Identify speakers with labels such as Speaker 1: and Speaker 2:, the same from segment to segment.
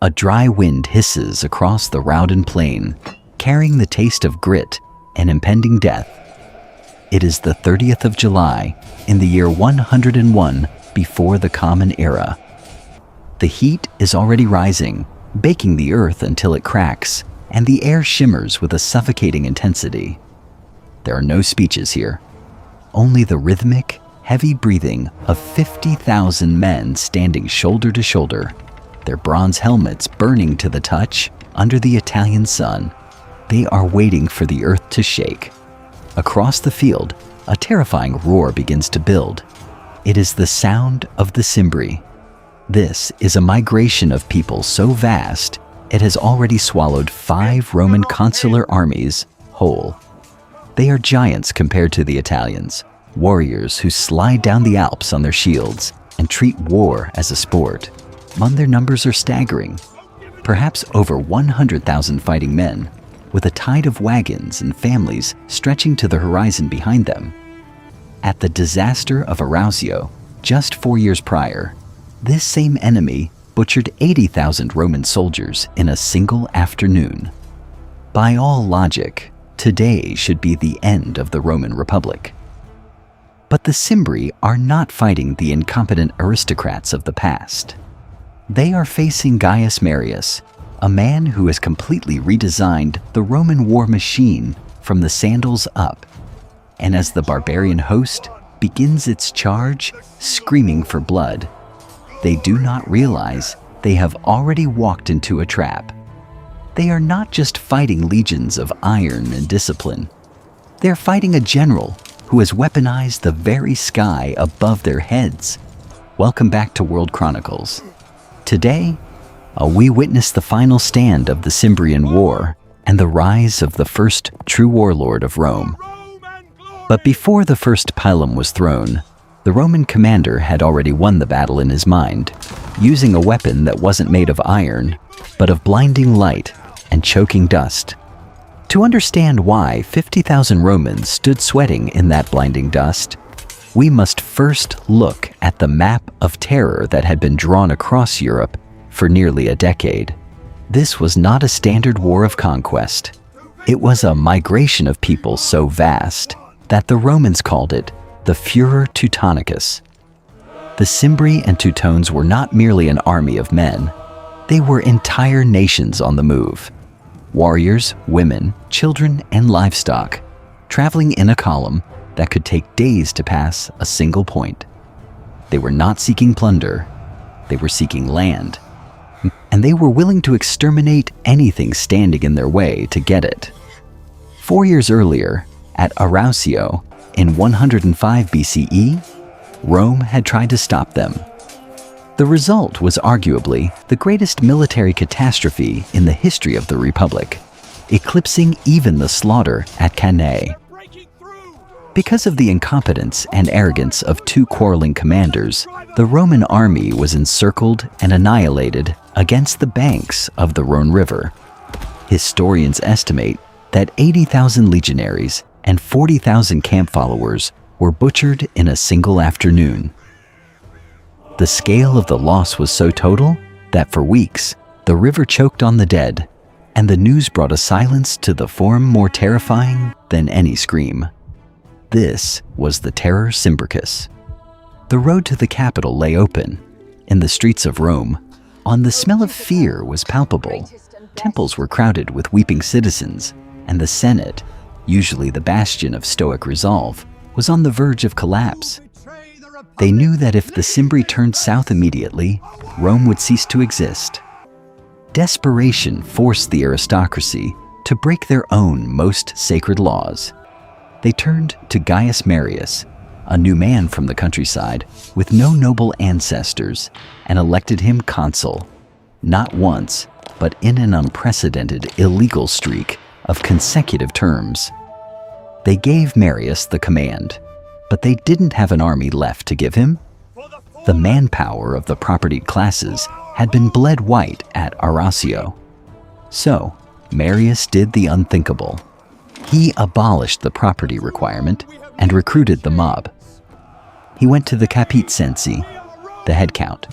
Speaker 1: A dry wind hisses across the Raudan plain, carrying the taste of grit and impending death. It is the 30th of July in the year 101 before the Common Era. The heat is already rising, baking the earth until it cracks, and the air shimmers with a suffocating intensity. There are no speeches here, only the rhythmic, heavy breathing of 50,000 men standing shoulder to shoulder, their bronze helmets burning to the touch under the Italian sun. They are waiting for the earth to shake. Across the field, a terrifying roar begins to build. It is the sound of the Cimbri. This is a migration of people so vast, it has already swallowed 5 Roman consular armies whole. They are giants compared to the Italians, warriors who slide down the Alps on their shields and treat war as a sport. Among their numbers are staggering, perhaps over 100,000 fighting men, with a tide of wagons and families stretching to the horizon behind them. At the disaster of Arausio, just 4 years prior, this same enemy butchered 80,000 Roman soldiers in a single afternoon. By all logic, today should be the end of the Roman Republic. But the Cimbri are not fighting the incompetent aristocrats of the past. They are facing Gaius Marius, a man who has completely redesigned the Roman war machine from the sandals up. And as the barbarian host begins its charge, screaming for blood, they do not realize they have already walked into a trap. They are not just fighting legions of iron and discipline. They're fighting a general who has weaponized the very sky above their heads. Welcome back to World Chronicles. Today, we witness the final stand of the Cimbrian War and the rise of the first true warlord of Rome. But before the first pilum was thrown, the Roman commander had already won the battle in his mind, using a weapon that wasn't made of iron, but of blinding light and choking dust. To understand why 50,000 Romans stood sweating in that blinding dust, we must first look at the map of terror that had been drawn across Europe for nearly a decade. This was not a standard war of conquest. It was a migration of people so vast that the Romans called it the Furor Teutonicus. The Cimbri and Teutones were not merely an army of men. They were entire nations on the move. Warriors, women, children, and livestock, traveling in a column that could take days to pass a single point. They were not seeking plunder. They were seeking land. And they were willing to exterminate anything standing in their way to get it. 4 years earlier, at Arausio, in 105 BCE, Rome had tried to stop them. The result was arguably the greatest military catastrophe in the history of the Republic, eclipsing even the slaughter at Cannae. Because of the incompetence and arrogance of 2 quarreling commanders, the Roman army was encircled and annihilated against the banks of the Rhone River. Historians estimate that 80,000 legionaries and 40,000 camp followers were butchered in a single afternoon. The scale of the loss was so total that for weeks, the river choked on the dead, and the news brought a silence to the form more terrifying than any scream. This was the Terror Cimbricus. The road to the capital lay open. In the streets of Rome, the smell of fear was palpable. Temples were crowded with weeping citizens, and the Senate, usually the bastion of Stoic resolve, was on the verge of collapse. They knew that if the Cimbri turned south immediately, Rome would cease to exist. Desperation forced the aristocracy to break their own most sacred laws. They turned to Gaius Marius, a new man from the countryside with no noble ancestors, and elected him consul, not once, but in an unprecedented illegal streak of consecutive terms. They gave Marius the command, but they didn't have an army left to give him. The manpower of the propertied classes had been bled white at Arausio. So, Marius did the unthinkable. He abolished the property requirement and recruited the mob. He went to the capite censi, the head count.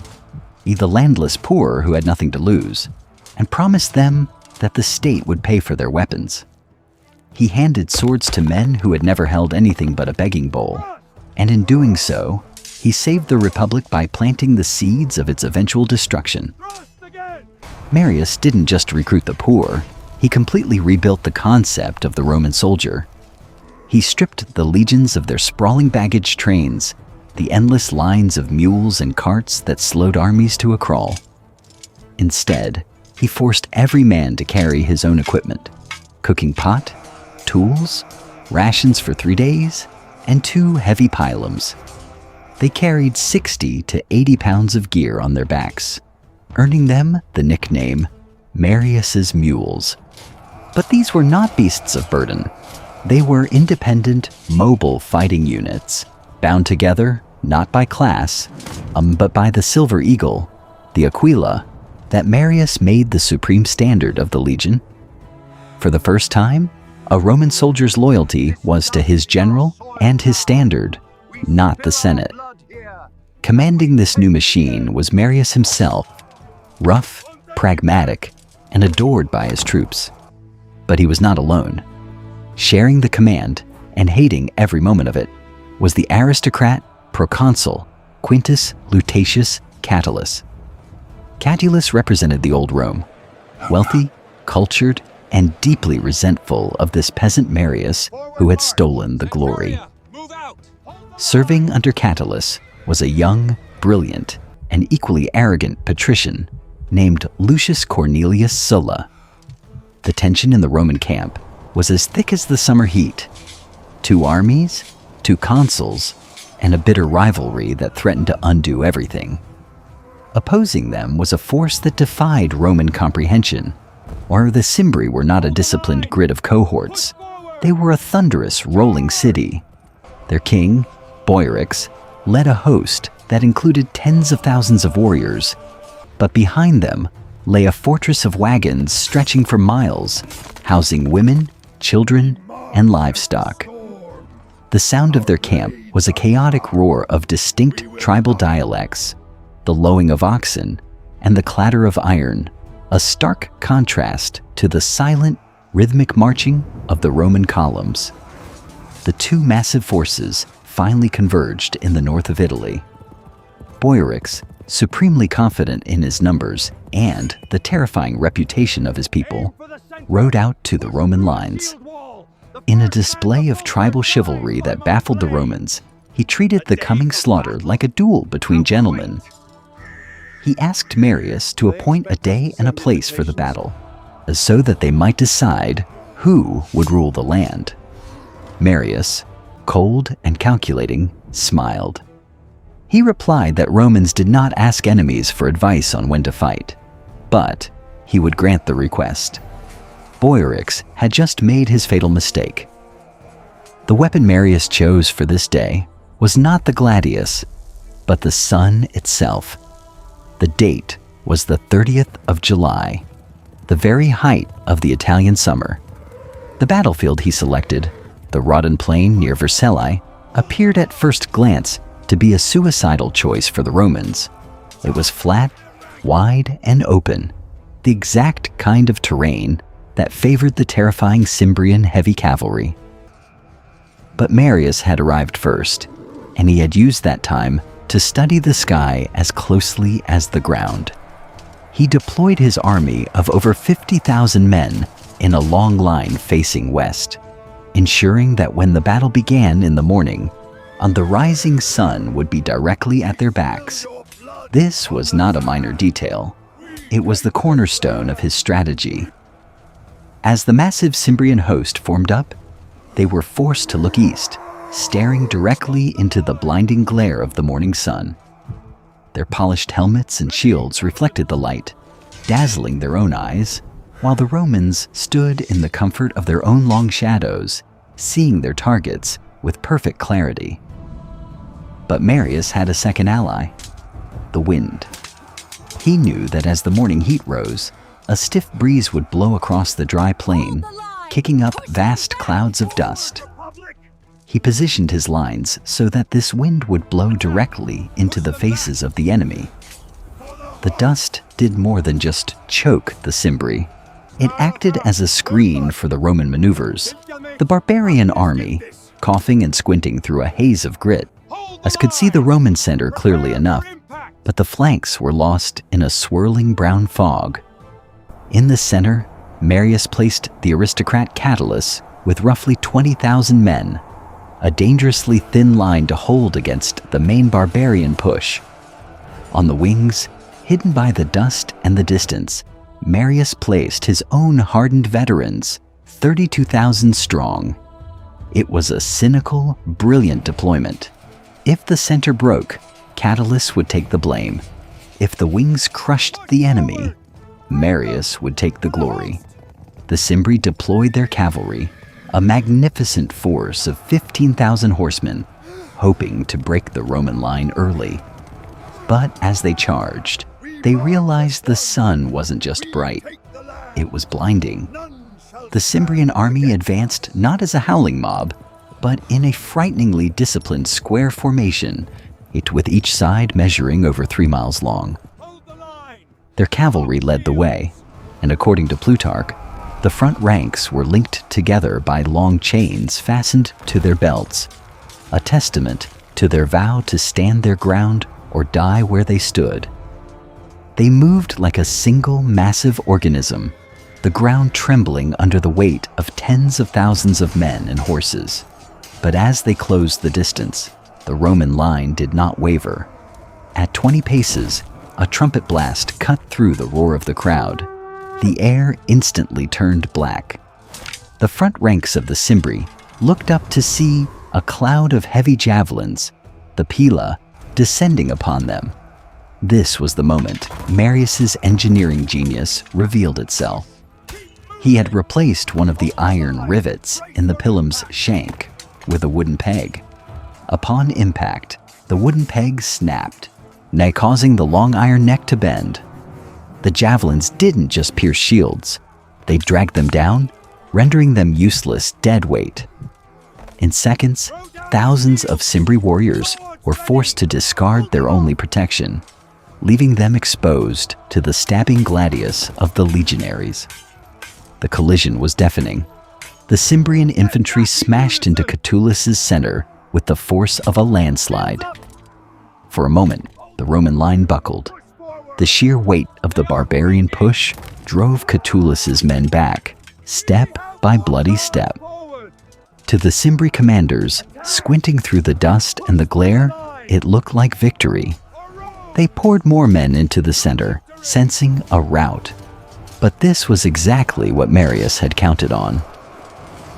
Speaker 1: the landless poor who had nothing to lose, and promised them that the state would pay for their weapons. He handed swords to men who had never held anything but a begging bowl, and in doing so, he saved the Republic by planting the seeds of its eventual destruction. Marius didn't just recruit the poor, he completely rebuilt the concept of the Roman soldier. He stripped the legions of their sprawling baggage trains, the endless lines of mules and carts that slowed armies to a crawl. Instead, he forced every man to carry his own equipment: cooking pot, tools, rations for 3 days, and 2 heavy pylums. They carried 60 to 80 pounds of gear on their backs, earning them the nickname Marius's Mules. But these were not beasts of burden. They were independent, mobile fighting units, bound together not by class, but by the silver eagle, the aquila, that Marius made the supreme standard of the legion. For the first time, a Roman soldier's loyalty was to his general and his standard, not the Senate. Commanding this new machine was Marius himself, rough, pragmatic, and adored by his troops. But he was not alone. Sharing the command, and hating every moment of it, was the aristocrat proconsul Quintus Lutatius Catulus. Catulus represented the old Rome, wealthy, cultured, and deeply resentful of this peasant Marius who had stolen the glory. Serving under Catulus was a young, brilliant, and equally arrogant patrician named Lucius Cornelius Sulla. The tension in the Roman camp was as thick as the summer heat. 2 armies, 2 consuls, and a bitter rivalry that threatened to undo everything. Opposing them was a force that defied Roman comprehension. Or the Cimbri were not a disciplined grid of cohorts. They were a thunderous, rolling city. Their king, Boiarix, led a host that included tens of thousands of warriors, but behind them lay a fortress of wagons stretching for miles, housing women, children, and livestock. The sound of their camp was a chaotic roar of distinct tribal dialects, the lowing of oxen, and the clatter of iron, a stark contrast to the silent, rhythmic marching of the Roman columns. The 2 massive forces finally converged in the north of Italy. Boiarix, supremely confident in his numbers and the terrifying reputation of his people, rode out to the Roman lines. In a display of tribal chivalry that baffled the Romans, he treated the coming slaughter like a duel between gentlemen. He asked Marius to appoint a day and a place for the battle, so that they might decide who would rule the land. Marius, cold and calculating, smiled. He replied that Romans did not ask enemies for advice on when to fight, but he would grant the request. Boiarix had just made his fatal mistake. The weapon Marius chose for this day was not the gladius, but the sun itself. The date was the 30th of July, the very height of the Italian summer. The battlefield he selected, the Rhodan Plain near Vercellae, appeared at first glance to be a suicidal choice for the Romans. It was flat, wide, and open, the exact kind of terrain that favored the terrifying Cimbrian heavy cavalry. But Marius had arrived first, and he had used that time to study the sky as closely as the ground. He deployed his army of over 50,000 men in a long line facing west, ensuring that when the battle began in the morning, the rising sun would be directly at their backs. This was not a minor detail. It was the cornerstone of his strategy. As the massive Cimbrian host formed up, they were forced to look east, staring directly into the blinding glare of the morning sun. Their polished helmets and shields reflected the light, dazzling their own eyes, while the Romans stood in the comfort of their own long shadows, seeing their targets with perfect clarity. But Marius had a second ally, the wind. He knew that as the morning heat rose, a stiff breeze would blow across the dry plain, kicking up vast clouds of dust. He positioned his lines so that this wind would blow directly into the faces of the enemy. The dust did more than just choke the Cimbri. It acted as a screen for the Roman maneuvers. The barbarian army, coughing and squinting through a haze of grit, could see the Roman center clearly enough, but the flanks were lost in a swirling brown fog. In the center, Marius placed the aristocrat Catulus with roughly 20,000 men, a dangerously thin line to hold against the main barbarian push. On the wings, hidden by the dust and the distance, Marius placed his own hardened veterans, 32,000 strong. It was a cynical, brilliant deployment. If the center broke, Catulus would take the blame. If the wings crushed the enemy, Marius would take the glory. The Cimbri deployed their cavalry, a magnificent force of 15,000 horsemen, hoping to break the Roman line early. But as they charged, they realized the sun wasn't just bright, it was blinding. The Cimbrian army advanced not as a howling mob, but in a frighteningly disciplined square formation, with each side measuring over 3 miles long. Their cavalry led the way, and according to Plutarch, the front ranks were linked together by long chains fastened to their belts, a testament to their vow to stand their ground or die where they stood. They moved like a single massive organism, the ground trembling under the weight of tens of thousands of men and horses. But as they closed the distance, the Roman line did not waver. At 20 paces, a trumpet blast cut through the roar of the crowd. The air instantly turned black. The front ranks of the Cimbri looked up to see a cloud of heavy javelins, the pila, descending upon them. This was the moment Marius's engineering genius revealed itself. He had replaced one of the iron rivets in the pilum's shank with a wooden peg. Upon impact, the wooden peg snapped, causing the long iron neck to bend. The javelins didn't just pierce shields, they dragged them down, rendering them useless dead weight. In seconds, thousands of Cimbri warriors were forced to discard their only protection, leaving them exposed to the stabbing gladius of the legionaries. The collision was deafening. The Cimbrian infantry smashed into Catulus's center with the force of a landslide. For a moment, the Roman line buckled. The sheer weight of the barbarian push drove Catulus's men back, step by bloody step. To the Cimbri commanders, squinting through the dust and the glare, it looked like victory. They poured more men into the center, sensing a rout. But this was exactly what Marius had counted on.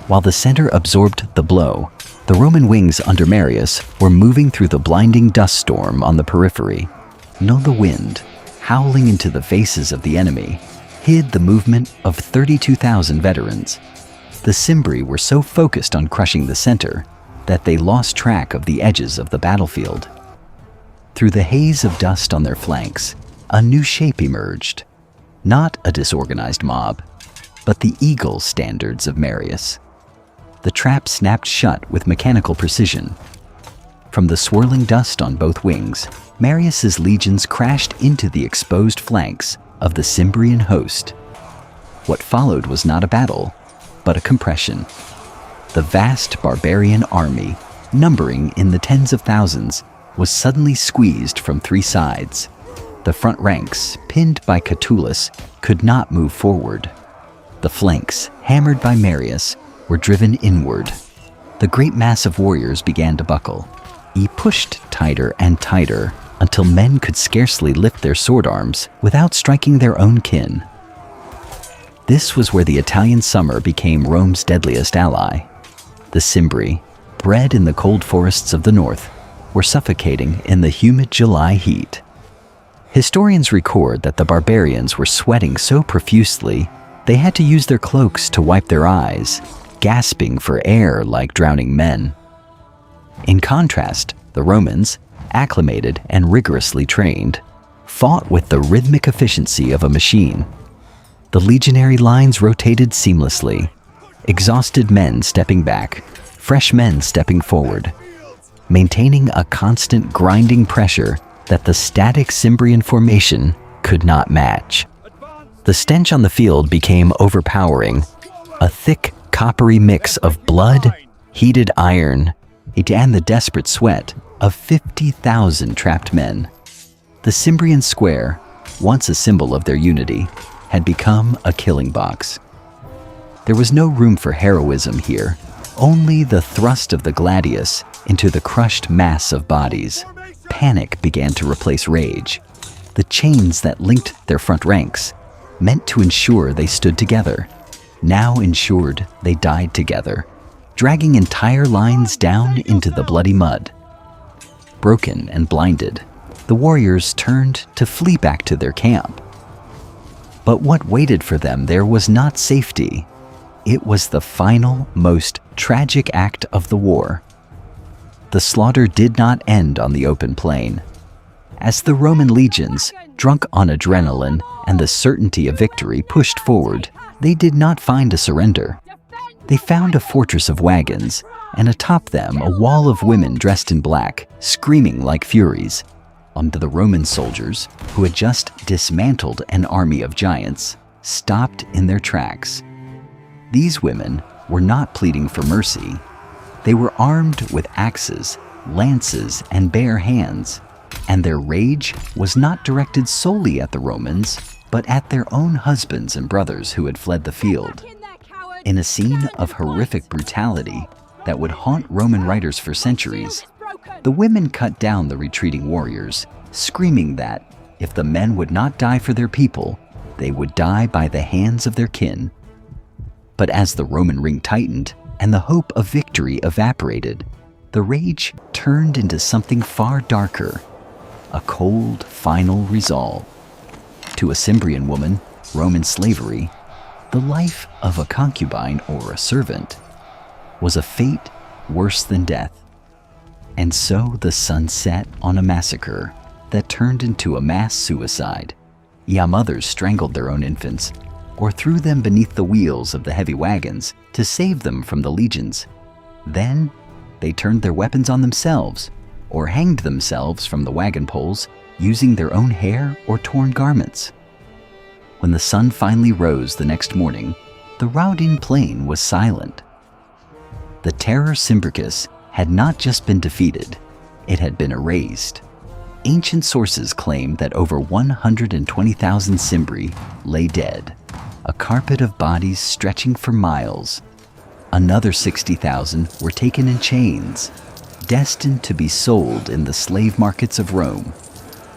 Speaker 1: While the center absorbed the blow, the Roman wings under Marius were moving through the blinding dust storm on the periphery. The wind, howling into the faces of the enemy, hid the movement of 32,000 veterans. The Cimbri were so focused on crushing the center that they lost track of the edges of the battlefield. Through the haze of dust on their flanks, a new shape emerged. Not a disorganized mob, but the eagle standards of Marius. The trap snapped shut with mechanical precision. From the swirling dust on both wings, Marius's legions crashed into the exposed flanks of the Cimbrian host. What followed was not a battle, but a compression. The vast barbarian army, numbering in the tens of thousands, was suddenly squeezed from 3 sides. The front ranks, pinned by Catulus, could not move forward. The flanks, hammered by Marius, were driven inward. The great mass of warriors began to buckle. He pushed tighter and tighter until men could scarcely lift their sword arms without striking their own kin. This was where the Italian summer became Rome's deadliest ally. The Cimbri, bred in the cold forests of the north, were suffocating in the humid July heat. Historians record that the barbarians were sweating so profusely they had to use their cloaks to wipe their eyes, gasping for air like drowning men. In contrast, the Romans, acclimated and rigorously trained, fought with the rhythmic efficiency of a machine. The legionary lines rotated seamlessly, exhausted men stepping back, fresh men stepping forward, maintaining a constant grinding pressure that the static Cimbrian formation could not match. The stench on the field became overpowering, a thick, coppery mix of blood, heated iron, and the desperate sweat of 50,000 trapped men. The Cimbrian square, once a symbol of their unity, had become a killing box. There was no room for heroism here, only the thrust of the gladius into the crushed mass of bodies. Panic began to replace rage. The chains that linked their front ranks, meant to ensure they stood together, now ensured they died together, dragging entire lines down into the bloody mud. Broken and blinded, the warriors turned to flee back to their camp. But what waited for them there was not safety. It was the final, most tragic act of the war. The slaughter did not end on the open plain. As the Roman legions, drunk on adrenaline and the certainty of victory, pushed forward, they did not find a surrender. They found a fortress of wagons, and atop them a wall of women dressed in black, screaming like furies. The Roman soldiers, who had just dismantled an army of giants, stopped in their tracks. These women were not pleading for mercy. They were armed with axes, lances, and bare hands, and their rage was not directed solely at the Romans, but at their own husbands and brothers who had fled the field. In a scene of horrific brutality that would haunt Roman writers for centuries, the women cut down the retreating warriors, screaming that if the men would not die for their people, they would die by the hands of their kin. But as the Roman ring tightened and the hope of victory evaporated, the rage turned into something far darker, a cold, final resolve. To a Cimbrian woman, Roman slavery, the life of a concubine or a servant, was a fate worse than death. And so the sun set on a massacre that turned into a mass suicide. Mothers strangled their own infants, or threw them beneath the wheels of the heavy wagons to save them from the legions. Then they turned their weapons on themselves, or hanged themselves from the wagon poles using their own hair or torn garments. When the sun finally rose the next morning, the Raudine Plain was silent. The terror Cimbricus had not just been defeated, it had been erased. Ancient sources claim that over 120,000 Cimbri lay dead, a carpet of bodies stretching for miles. Another 60,000 were taken in chains, destined to be sold in the slave markets of Rome.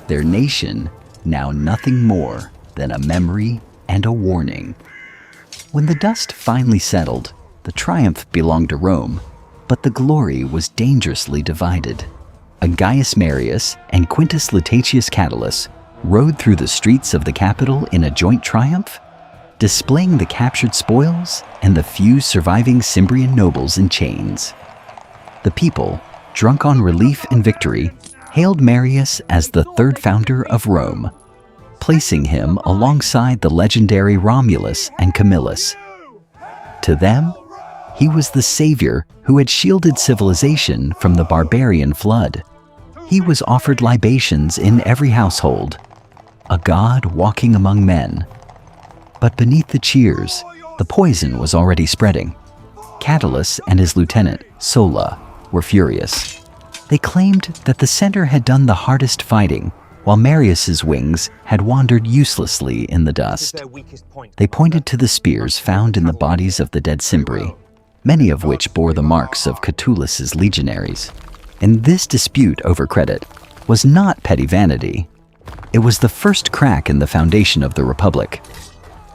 Speaker 1: Their nation now nothing more than a memory and a warning. When the dust finally settled, the triumph belonged to Rome, but the glory was dangerously divided. Gaius Marius and Quintus Lutatius Catulus rode through the streets of the capital in a joint triumph, displaying the captured spoils and the few surviving Cimbrian nobles in chains. The people, drunk on relief and victory, hailed Marius as the third founder of Rome, placing him alongside the legendary Romulus and Camillus. To them, he was the savior who had shielded civilization from the barbarian flood. He was offered libations in every household, a god walking among men. But beneath the cheers, the poison was already spreading. Catulus and his lieutenant, Sulla, were furious. They claimed that the center had done the hardest fighting, while Marius's wings had wandered uselessly in the dust. They pointed to the spears found in the bodies of the dead Cimbri, many of which bore the marks of Catulus's legionaries. And this dispute over credit was not petty vanity. It was the first crack in the foundation of the Republic.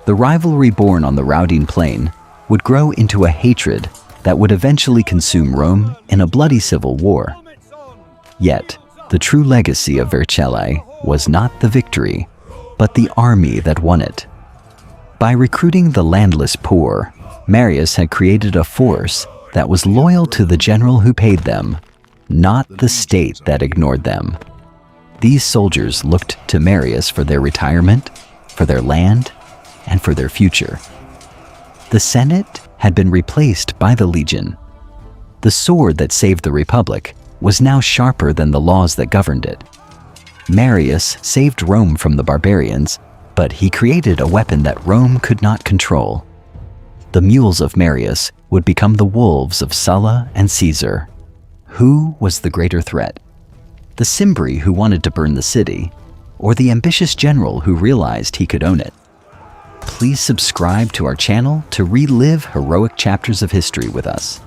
Speaker 1: The rivalry born on the Raudine Plain would grow into a hatred that would eventually consume Rome in a bloody civil war. Yet, the true legacy of Vercellae was not the victory, but the army that won it. By recruiting the landless poor, Marius had created a force that was loyal to the general who paid them, not the state that ignored them. These soldiers looked to Marius for their retirement, for their land, and for their future. The Senate had been replaced by the Legion. The sword that saved the Republic was now sharper than the laws that governed it. Marius saved Rome from the barbarians, but he created a weapon that Rome could not control. The mules of Marius would become the wolves of Sulla and Caesar. Who was the greater threat? The Cimbri who wanted to burn the city, or the ambitious general who realized he could own it? Please subscribe to our channel to relive heroic chapters of history with us.